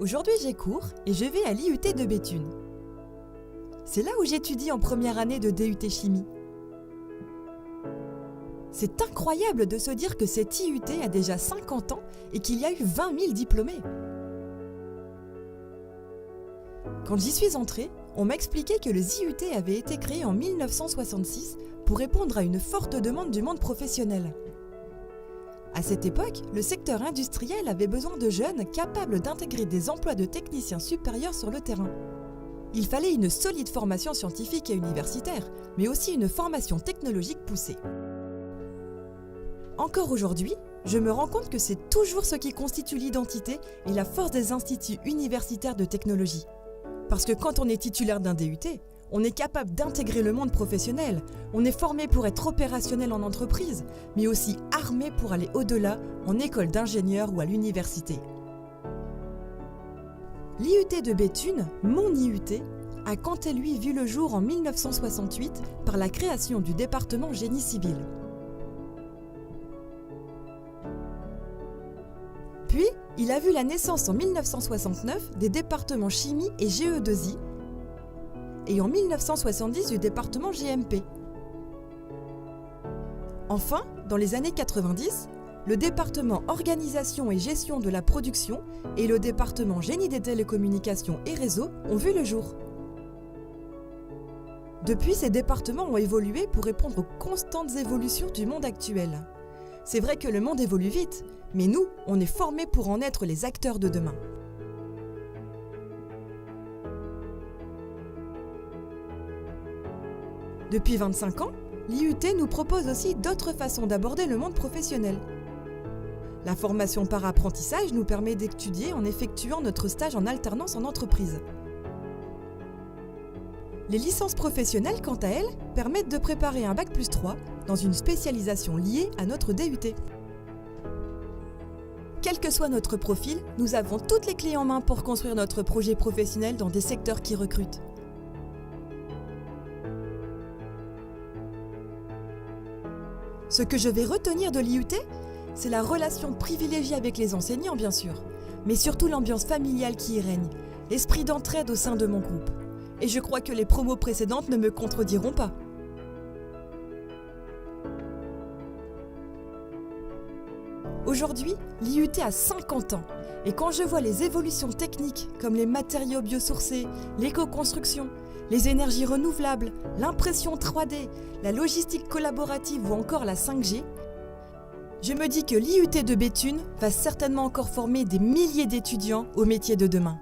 Aujourd'hui, j'ai cours et je vais à l'IUT de Béthune. C'est là où j'étudie en première année de DUT Chimie. C'est incroyable de se dire que cet IUT a déjà 50 ans et qu'il y a eu 20 000 diplômés. Quand j'y suis entrée, on m'a expliqué que les IUT avaient été créés en 1966 pour répondre à une forte demande du monde professionnel. À cette époque, le secteur industriel avait besoin de jeunes capables d'intégrer des emplois de techniciens supérieurs sur le terrain. Il fallait une solide formation scientifique et universitaire, mais aussi une formation technologique poussée. Encore aujourd'hui, je me rends compte que c'est toujours ce qui constitue l'identité et la force des instituts universitaires de technologie. Parce que quand on est titulaire d'un DUT, on est capable d'intégrer le monde professionnel, on est formé pour être opérationnel en entreprise, mais aussi armé pour aller au-delà en école d'ingénieur ou à l'université. L'IUT de Béthune, mon IUT, a quant à lui vu le jour en 1968 par la création du département génie civil. Puis, il a vu la naissance en 1969 des départements chimie et GE2I, et en 1970 du département GMP. Enfin, dans les années 90, le département organisation et gestion de la production et le département génie des télécommunications et réseaux ont vu le jour. Depuis, ces départements ont évolué pour répondre aux constantes évolutions du monde actuel. C'est vrai que le monde évolue vite, mais nous, on est formés pour en être les acteurs de demain. Depuis 25 ans, l'IUT nous propose aussi d'autres façons d'aborder le monde professionnel. La formation par apprentissage nous permet d'étudier en effectuant notre stage en alternance en entreprise. Les licences professionnelles, quant à elles, permettent de préparer un Bac+3 dans une spécialisation liée à notre DUT. Quel que soit notre profil, nous avons toutes les clés en main pour construire notre projet professionnel dans des secteurs qui recrutent. Ce que je vais retenir de l'IUT, c'est la relation privilégiée avec les enseignants, bien sûr, mais surtout l'ambiance familiale qui y règne, l'esprit d'entraide au sein de mon groupe. Et je crois que les promos précédentes ne me contrediront pas. Aujourd'hui, l'IUT a 50 ans, et quand je vois les évolutions techniques comme les matériaux biosourcés, l'éco-construction, les énergies renouvelables, l'impression 3D, la logistique collaborative ou encore la 5G, je me dis que l'IUT de Béthune va certainement encore former des milliers d'étudiants au métier de demain.